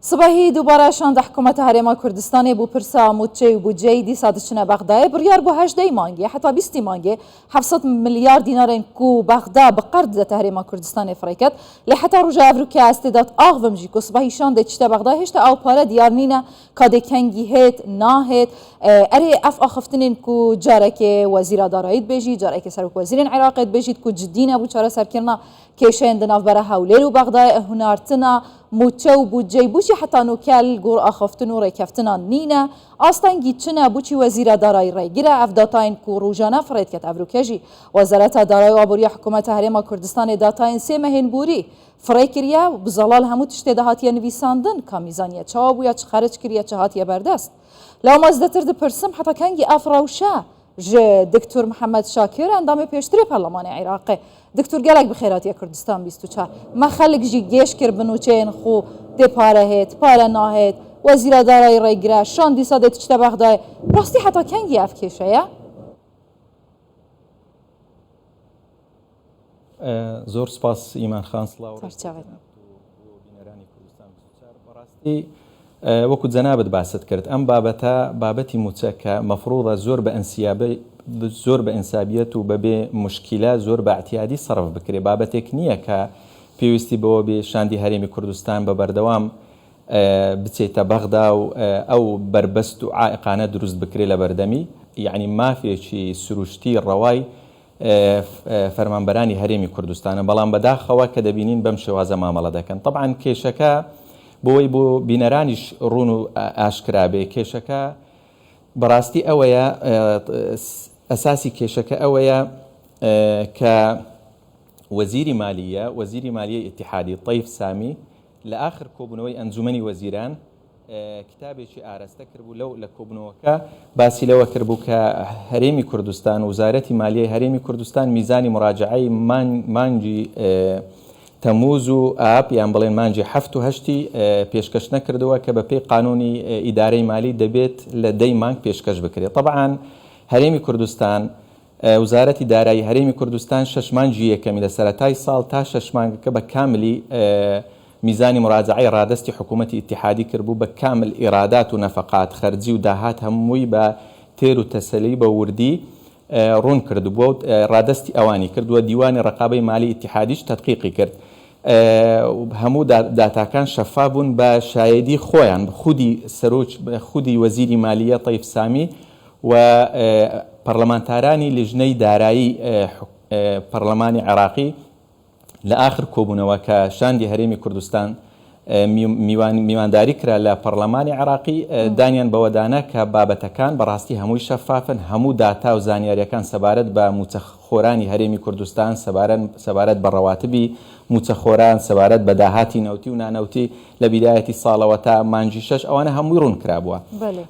صباحی دوباره شاند حکومت هرما کردستان بو پرسا موچه و بودجه دی سادشنا بغداد بریار بو 18 مانگی حتی 20 مانگی 700 میلیارد دینار کو بغداد بقرض ده هرما کردستان فريكت لحتى رجع افریقا استعداد اغوم جی کو صباحی شاند چتا بغداد هشت او پاره دیار نینا کاد کنگی هت ناهت اری اف اخفتنین کو جارک وزیر دارایت بجی جارک سرک وزیر عراق بجید کو جدین ابو چاره سرکرنا کیشند ناف بره حوله و بغداد هنارتنا موچه و بودجه بوشی حتی نوکل گور آخفتن و ریکفتن نینا آستان گیتشنا بوچی وزیر دارای رای گیره افداتاین کو روزانه فرید کت افروکجی وزارت دارای و آبوری حکومت هرما کردستان داتاین سه مهن بوری فریکریا بزلال همو تشته دهاتی نویساندن کامیزانیه چه آبویا چه خارج کریا چه هاتی بردست لو مازدتر ده پرسم حتی کنگی افراوشا دکتور محمد شاکر اندام پیشتری پارلمان عراقی دکتور گلک بخیرات یا کردستان 24 ما خلق جی گیش کر بنوچین خو دی پاره هت پاره ناهت وزیر دارای ریگرا شان دی سادت چتا بغداد راستی حتی کنگی اف کیشه یا زور سپاس ایمان خان سلااو وەکو جەنابەت باست کرد ئەم بابەتی موچەکە مەفروضە زۆر بە ئینسابیەت و بەبێ مشکیلە زۆر بە اعتیادی سەرف بکرێ بابەتێک نییە کە پێویستی بەوە بێ شاندی هەرێمی کوردستان بە بەردەوام بچێتە بەغدا و ئەو بربەست و عائقانە دروست بکرێ لە بەردەمی یعنی مافێکی سروشتی ڕەوای فەرمانبەرانی هەرێمی کوردستانە بەڵام بەداخەوە کە دەبینین بەم شێوازە مامەڵە دەکەن طبعاً کێشەکە بۆی بۆ بینەرانیش ڕوون و ئاشکرابێ کێشەکە بەڕاستی ئەوەیە ئەساسی کێشەکە ئەوەیە کە وەزیری مالیە ئیتیحادی طەیف سامی لە ئاخر کۆبوونەوەی ئەنجومەنی وەزیران کتابێکی ئاراستە کردبوو لەو لە کۆبوونەوەکە باسی لەوە کردبوو کە هەرێمی کوردستان وزارەتی مالیەی هەرێمی کوردستان میزانی مراجعەی مانگی تەموز و ئاب یان بڵێن مانجی 7 و 8 پێشکەش نەکردەوە کە بە پێی قانونی ئیدارەی مالی دەبێت لە 10 مانگ پێشکەش بکرێت طبعاً هەرێمی کوردستان وزارەتی دارایی هەرێمی کوردستان 6 مانجی یەکەمی لە سەرەتای ساڵ تا 6 مانگەکە بە کاملی میزانی مراجعەی ڕادستی حکوومەتی ئیتیحادی کردبوو بە کامل ئیرادات و نەفەقات خەرجی و داهات هەمووی بە تێر و تەسەلی بە وردی ڕوون کردبووە و ڕادستی ئەوانی کردووە دیوانی ڕقابەی مالی ئیتیحادیش تەدقیقی کرد هەموو داتاکان شەفاف بوون بە شایەدی خۆیان خودی وەزیری مالیە طەیف سامی و پەرلەمانتارانی لیژنەی دارایی پەرلەمانی عێراقی لە ئاخر کۆبوونەوە کە شاندی هەرێمی کوردستان میوانداری کرا لە پەرلەمانی عێراقی دانیان بەوەدانە کە بابەتەکان بەڕاستی هەمووی شەفافن هەموو داتا و زانیاریەکان سەبارەت بە موچەخۆرانی هەرێمی کوردستان سەبارەت بە ڕەواتبی موچەخۆران سەبارەت بە داهاتی نەوتی و نانەوتی لە بیدایەتی ساڵەوە تا مانجی 6 ئەوانە هەمووی ڕوون کرابووە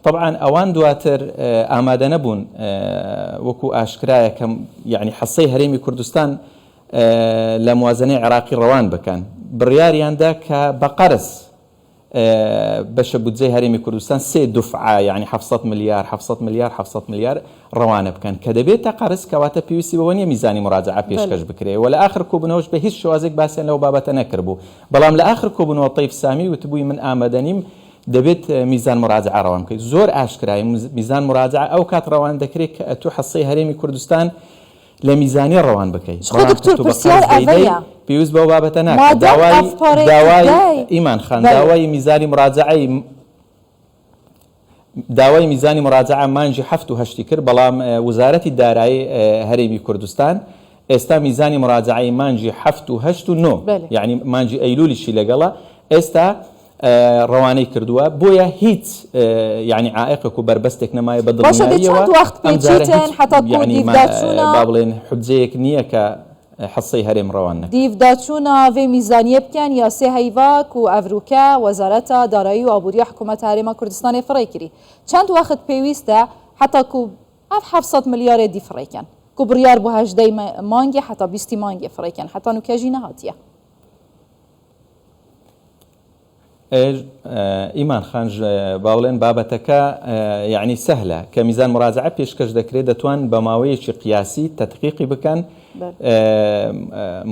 طبعاً ئەوان دواتر ئامادە نەبوون وەکو ئاشکرایە کە یعنی حەسەی هەرێمی کوردستان لە موازنەی عێراقی ڕەوان بکەن بڕیاریاندا کە بە قەرز بەشە بودجەی هەرێمی کوردستان 3 دفعە یعنی 700 میلیار ڕەوانە بکەن کە دەبێتە قەرز کەواتە پێویستی بەوە نیە میزانی مراجعە پێشکەش بکرێ و لە ئاخر کۆبوونەوەش بە هیچ شێوازێک باسییان لەو بابەتە نەکردبوو بەڵام لە ئاخر کۆبوونەوە طەیف سامی وتبووی من ئامادە نیم دەبێت میزان مراجعە ڕەوان بکەیت زۆر ئاشکرای میزان مراجعە ئەو کات ڕەوان دەکرێت کە ئەتوو حەسەی هەرێمی کوردستان لە میزانی ڕەوان بکەیت پێویست بەو بابەتە ناکە داوای ئیمان خان داوای میزانی مراجعە مانجی 7 و 8 کرد بەڵام وزارەتی دارایی هەرێمی کوردستان ئێستا میزانی مراجعەی مانجی 7 و 8 و 9 یعنی مانجی ئەیلولیشی لەگەڵە ئێستا ڕەوانەی کردووە بۆیە هیچ یعنی عائقێک و بربەستێک نەمایە بە دڵنیاییەوە با بڵێن حوجەیەک نییە کە حەسەی هەرێم ڕەوان نەکرێت دیڤداچوونە وێ میزانیە بکەن یا سێ هەیڤاک و ئەڤروکە وەزارەتە دارایی و ئابووری حکوومەت هەرێما کوردستانی فڕێکری چەند وەخت پێویستە حتا کو 700 میلیارێ دی فڕێکەن کو بڕیار بۆ 18 مانگی حتا 20 مانگی فڕێکەن حتا نوکەژی نەهاتیە ئیمان خان باوڵێن بابەتەکە یعنی سەهلە کە میزان مراجعە پێشکەش دەکرێت دەتوان بە ماوەیەکی قیاسی تەدقیقی بکەن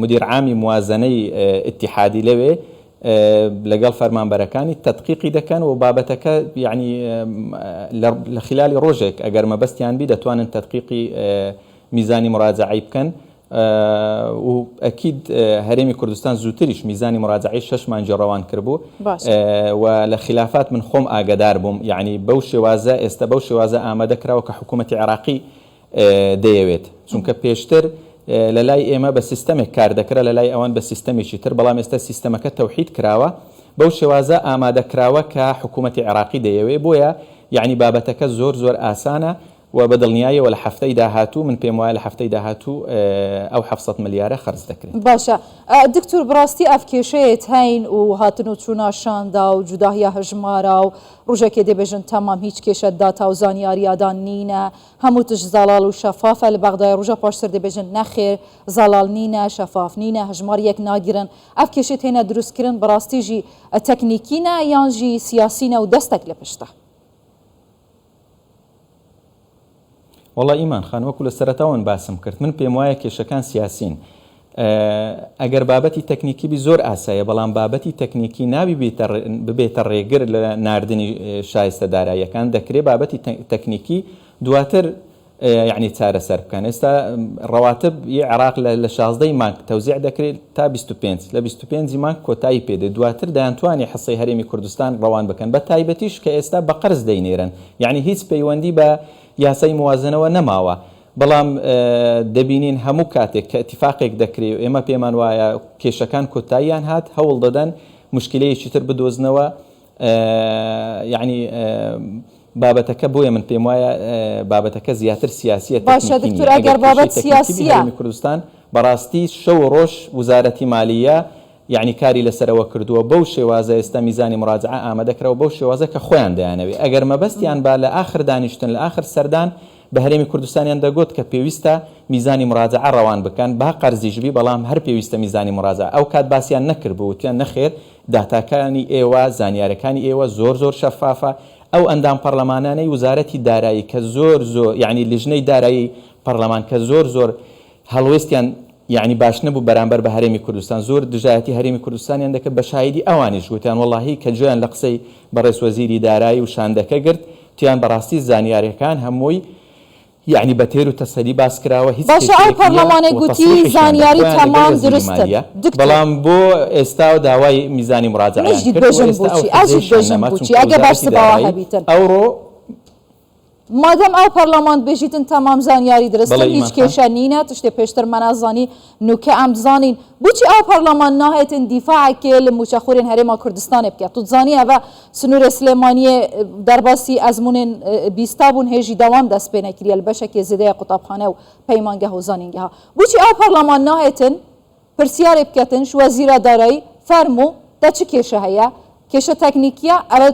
مدیر عامی موازنەی ئیتیحادی لەوێ لەگەڵ فەرمانبەرەکانی تەدقیقی دەکەن و بابەتەکە یعنی لە خلالی ڕۆژێک ئەگەر مەبەستیان بی دەتوانن تەدقیقی میزانی مراجعەی بکەن و ئەکید هەرێمی کوردستان زووتریش میزانی مراجعەی 6 مانگی ڕەوان کردبوو و لە خلافات من خۆم ئاگدار بووم یعنی بەو شێوازە ئێستا بەو شێوازە ئامادە کراوە کە حکوومەتی عێراقی دەیەوێت چونکە پێشتر لە لای ئێمە بە سیستەمێک کار دەکرا لە لای ئەوان بە سیستەمێکی تر بەڵام ئێستا سیستەمەکە تەوحید کراوە بەو شێوازە ئامادە کراوە کە حکوومەتی عێراقی دەیەوێت بۆیە یعنی بابەتەکە زۆر ئاسانە و بەدڵنیایەوە لە هەفتەی داهاتوو من پێم وایە لە هەفتەی داهاتوو ئەو 700 ملیارە خەرج دەکرێت. باشە دکتۆر بڕاستی ئەف کێشەیەت هەین و هاتن و چووناشاندا و جوداهیە هەژمارە و ڕۆژێکی دەبێژن تەمام هیچ کێشە داتا و زانیاریادان نینە هەموو تش زەڵال و شەفافە لە بەغدای ڕۆژە پاشتر دەبێژن نەخێر زەڵال نینە شەفاف نینە هەژمار یەک ناگیرن ئەف کێشێت هێنە دروستکردن بەڕاستیژی تەکنیکینە یانژی سیاسینە و دەستێک لە پشتە. والله ئیمان خان وەکو لە سەرەتاوان باسم کرد من پێم وایە کێشەکان سیاسین ئەگەر بابەتی تەکنیکی زۆر ئاسایە بەڵام بابەتی تەکنیکی نابی ببێتە ڕێگر لە ناردنی شایستە داراییەکان دەکرێت بابەتی تەکنیکی دواتر یعنی چارەسەر بکەن ئێستا ڕەواتب عێراق لە 16 مانگ تەوزیع دەکرێت تا 25 لە 25 مانگ کۆتایی پێدێت دواتر دەیانتوانی حسەی هەرێمی کوردستان ڕەوان بکەن بە تایبەتیش کە ئێستا بە قەرز دەینێرن یعنی هیچ پەیوەندی بە یاسای موازنەوە نەماوە بەڵام دەبینین هەموو کاتێک کە اتفاقێک دەکرێت ئێمە پێمان وایە کێشەکان کۆتاییان هات هەوڵ دەدەن مشکلەیەکی تر بدۆزنەوە یعنی بابەتەکە بۆیە من پێم وایە بابەتەکە زیاتر سیاسیە باشە دکتۆر ئەگەر بابەت سیاسیە کوردستان بەڕاستی شەو ڕۆژ وزارەتی مالیە یعنی کاری لەسەرەوە کردووە بەو شێوازە ئێستا میزانی مراجعە ئامادەکراوە بەو شێوازە کە خۆیان دەیانەوێت ئەگەر مەبەستیان با لە ئاخر دانیشتن لە ئاخر سەردان بە هەرێمی کوردستانیان دەگوت کە پێویستە میزانی مراجعە ڕەوان بکەن با قەرزیشبی بەڵام هەر پێویستە میزانی مراجعە ئەو کات باسییان نەکرد بووتیان نەخێر داتاکانی ئێوە زانیارەکانی ئێوە زۆر شەفافە ئەو ئەندام پەرلەمانانەی وزارەتی دارایی کە زۆر یعنی لیژنەی دارایی پەرلەمان کە زۆر هەڵوێستیان یعنی باش نەبوو بەرامبەر بە هەرێمی کوردستان زۆر دژایەتی هەرێمی کوردستانیان دەکرد بە شایدی ئەوانیش گوتیان وەڵاهی کە گوێیان لە قسەی بەڕێز وەزیری دارایی و شاندەکە گرت تیان بەڕاستی زانیاریەکان هەمووی یعنی بە تێر و تەسەلی باس کراوە هیچ باشە ئەو پەرلەمانێک گوتی زانیاری تەمام دروستە بەڵام بۆ ئێستا و داوای میزانی مراجعەیان کرد ئەگە باش سباوە هەبیتن ئەوڕۆ مادەم ئەو پەرلەمان بێژیتن تەمام زانیاری درستن هیچ کێشە نینە تشتێ پێشتر مەنازانی نوکە ئەم بزانین بچی ئەو پەرلەمان ناهێتن دیفاعێکێ لە موچەخورێن هەرێما کوردستانێ بکات تو زانی ئەوە سنوورە سلێمانیە دەرباسی ئەزمونێن بیستا بوون هێژی دەوام دەست پێ نەکریە لە بەشێکی زێدەیە قوتابخانە و پەیمانگەه و زانینگەها بچی ئەو پەرلەمان ناهێتن پرسیارێ بکەتن وەزیرە دارایی فەرموو دە چ کێشە هەیە کێشە تەکنیکیە ئەوە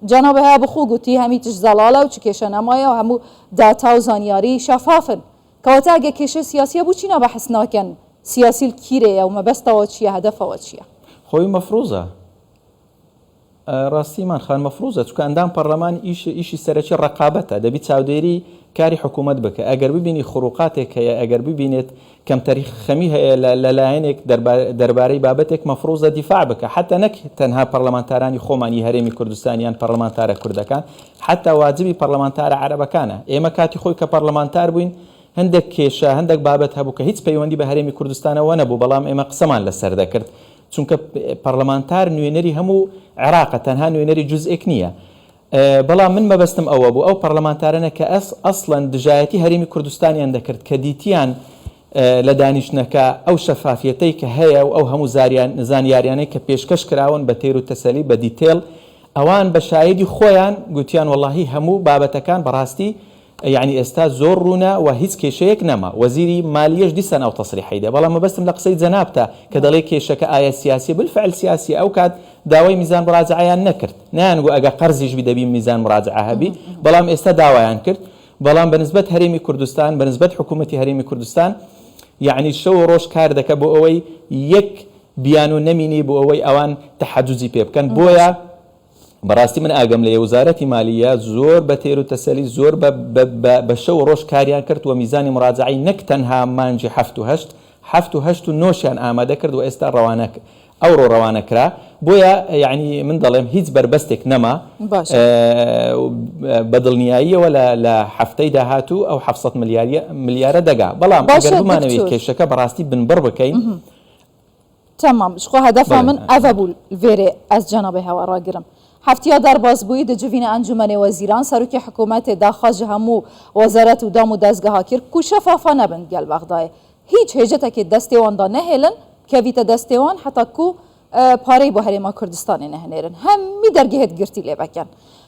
جناب ها بخو گوتی هەمی تش زەڵالە و چ کێشە نەمایە و هەموو داتا و زانیاری شەفافن کەواتە ئەگە کێشە سیاسیە بۆ چینە بەحث ناکەن سیاسی کیرەیە و مەبەستەوە چییە هەدەفەوە چییە خۆی مەفروزە ڕاستیمان خان مەفروزە چونکە ئەندام پەرلەمان ئیشی سەرەکی ڕقابەتە دەبی چاودێری کاری حکوومەت بکە ئەگەر ببینی خروقاتێک هەیە ئەگەر ببینێت کەم تاریخ خەمی هەیە لەلایەنێک دەربارەی بابەتێک مەفروزە دیفاع بکە حتا نەک تەنها پەرلەمانتارانی خۆمانی هەرێمی کوردستانیان پەرلەمانتارە کوردەکان حتا واجبی پەرلەمانتارە عەرەبەکانە ئێمە کاتی خۆی کە پەرلەمانتار بووین هەندێک کێشە هەندێک بابەت هەبوو کە هیچ پەیوەندی بە هەرێمی کوردستانەوە نەبوو بەڵام ئێمە قسەمان لەسەر دەکرد چونکە پەرلەمانتار نوێنەری هەموو عێراقە تەنها نوێنەری جوزئێک نییە بەڵام من مەبەستم ئەوە بوو ئەو پەرلەمانتارانە کە ئەسڵەن دژایەتی هەرێمی کوردستانیان دەکرد کە دیتیان لە دانیشتنەکە ئەو شەفافیەتەی کە هەیە و ئەو هەموو زانیاریانەی کە پێشکەش کراون بە تێر و تەسەلی بە دیتێل ئەوان بە شایدی خۆیان گوتیان وەڵاهی هەموو بابەتەکان بەڕاستی یعنی ئێستا زۆر ڕوونە و هیچ کێشەیەک نەما وەزیری مالیەش دیسان ئەو تەسریحیدا بەڵام مەبەستم لە قسەی جەنابتە کە دەڵێ کێشەکە ئایا سیاسی بالفعل سیاسی ئەو کات داوای میزان مراجعەیان نەکرد نایانگو ئەگە قەرزیش دەبی میزان مراجعە هەبی بەڵام ئێستا داوایان کرد بەڵام بەنسبەت هەرێمی کوردستان بەنسبەت حکوومەتی هەرێمی کوردستان یعنی شەو ڕۆژ کار دەکە بۆ ئەوەی یەک بیان و نەمینی بۆ ئەوەی ئەوان تەحەجوزی پێ بکەن بۆیە بەڕاستی من ئاگەم لە وزارەتی مالیە زۆر بە تێر و تەسەلی زۆر بە شەو ڕۆژ کاریان کرد و میزانی مراجعەی نەک تەنها مانجی 7 و 8 و 9 ئامادە کرد و ئێستا ئەوڕۆ ڕەوانەکرا بۆیە یعنی من دەڵێم هیچ بربەستێک نەما بەدڵنیاییەوە لە هەفتەی داهاتوو ئەو 700 ملیارە دەگا بەڵام ئەگەر بمانەوێت کێشەکە بەڕاستی بنبڕ بکەین. تمام شخۆ هەدەفا من ئەڤە بوو vêrê ez cenabê hewa ragirim. Heftiya derbasbûyî di civînê Encûmenê Wezîran serokê hikûmetê daxwaz ji hemû wezarət û dam û dezgeha kir ku şefafa nebin gel Bexdayê. Hiç hêcetekê destê wan da nehêlin kevîte destê wan heta ku pareyê bo Herêma Kurdistanê nehinêrin. Hemî dergehê girtî lê beken.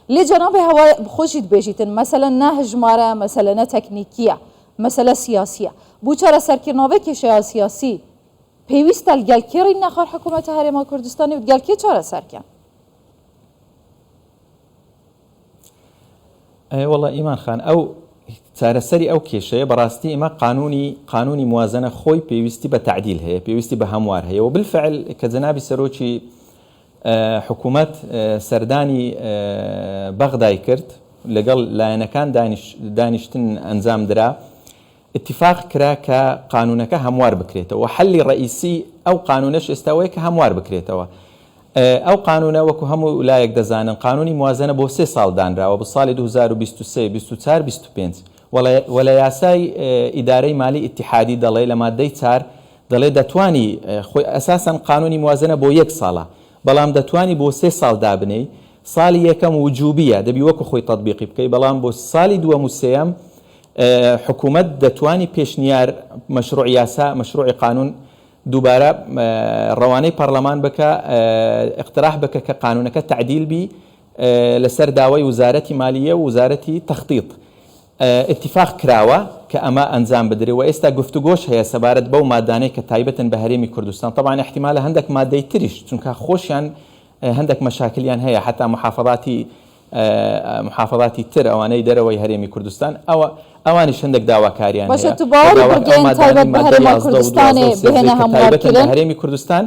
Lê cenabê hewa xwe jî dibêjîtin mesele ne hijmare, mesele ne teknîkî ye, mesele siyasî ye. Bû çareserkirina vê kêşeya siyasî pêwîst e gel kê rî nexwar hikûmeta Herêma Kurdistanê û gel kê çareserken? والله ئیمان خان ئەو چارەسەری ئەو کێشەیە بەڕاستی ئێمە قانونی موازنە خۆی پێویستی بە تعدیل هەیە پێویستی بە هەموار هەیە و بالفعل کە جەنابی سەرۆکی حکوومەت سەردانی بەغدای کرد لەگەڵ لایەنەکان دانیشتن ئەنجام درا اتفاق کرا کە قانونەکە هەموار بکرێتەوە و حەلی ڕئیسی ئەو قانونەش ئێستاوەیە کە هەموار بکرێتەوە. ئەو قانونە وەکو هەموو لایەک دەزانن قانونی موازنە بۆ 3 ساڵ دانراوە بە ساڵی 2023 24 25 وە لە یاسای ئیدارەی مالی ئیتیحادی دەڵێ لە مادەی 4 دەڵێ دەتوانی خۆی ئەساساً قانونی موازنە بۆ 1 ساڵە بەڵام دەتوانی بۆ 3 ساڵ دابنەی ساڵی یەکەم وجوبیە دەبی وەکو خۆی تەطبیقی بکەی بەڵام بۆ ساڵی دووەم و سێەم حکوومەت دەتوانی پێشنیار مەشروع یاسا مەشروعی قانون دووبارە ڕەوانەی پەرلەمان بکە اقتراح بکە کە قانونەکە تعدیل بی لەسەر داوای وزارەتی مالیە و وزارەتی تەخطیط اتفاق کراوە کە ئەمە ئەنجام بدرێ و ئێستا گفتوگۆش هەیە سەبارەت بەو مادانەی کە تایبەتن بە هەرێمی کوردستان طبعا احتیمالە هەندێک مادەی تریش چونکە خۆشیان هەندێک مەشاکلیان هەیە حتا محافظاتی تر ئەوانەی دەرەوەی هەرێمی کوردستان ئەوانیش هەندێک داواکاریان باشە تو باوەڕ بگەین تایبەت بە هەرێما کوردستانê بهێنە هەموارکردن هەرێمی کوردستان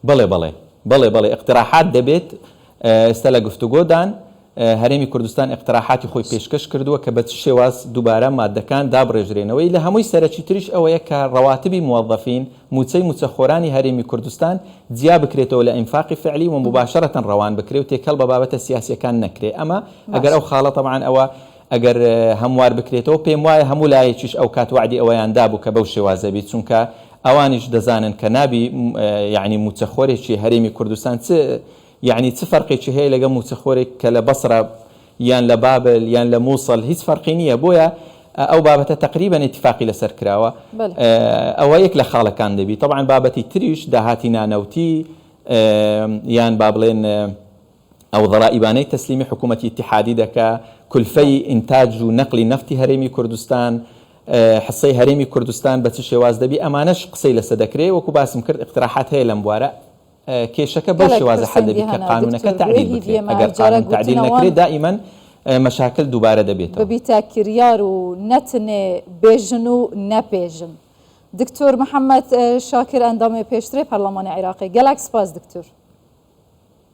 بەڵێ اقتراحات دەبێت ئێستا لە گفتوگۆدان هەرێمی کوردستان اقتراحاتی خۆی پێشکەش کردووە کە بە چ شێواز دووبارە مادەکان دابڕێژرێنەوەی لە هەمووی سەرەکی تریش ئەوەیە کە ڕەواتبی موظفین موچەی موچەخۆرانی هەرێمی کوردستان جیا بکرێتەوە لە ئینفاقی فعلی و مباشرەتەن ڕەوان بکرێت و تێکەڵ بە بابەتە سیاسیەکان نەکرێ ئەمە ئەگەر ئەو خاڵە طبعا ئەوە ئەگەر هەموار بکرێتەوە پێم وایە هەموو لایەکیش ئەو کات وعدی ئەوەیان دابوو کە بەو شێوازە بیت چونکە ئەوانیش دەزانن کە نابی یعنی موچەخۆرێکی هەرێمی کوردستان یعنی چ فەرقێکی هەیە لەگەڵ موچەخۆرێک کە لە بەسرە یان لە بابل یان لە مووسڵ هیچ فەرقی نییە بۆیە ئەو بابەتە تقریبا اتفاقی لەسەر کراوە ئەوە یەک لە خاڵەکان دەبی طبعا بابەتی تریش داهاتی نانەوتی یان با بڵێن ئەو ضرائبانەی تەسلیمی حکوومەتی اتحادی دەکا کولفەی ئینتاج و نەقلی نەفتی هەرێمی کوردستان حسەی هەرێمی کوردستان بە چ شێواز دەبی ئەمانەش قسەی لەسە دەکرێت وەکو باسم کرد اقتراحات هەیە لەم بوارە کێشەکە بەو شێوازە حەل دەبێت کە قانونەکە تعدیل بکرێت ئەگەر قانون تعدیل نەکرێت دائیمەن مەشاکل دووبارە دەبێتەوە ببیتە کریار و نەتنێ بێژن و نەپێژن. دکتۆر محەممەد شاکر ئەندامێ پێشترێ پەرلەمانی عێراقی گەلاک سپاس دکتۆر.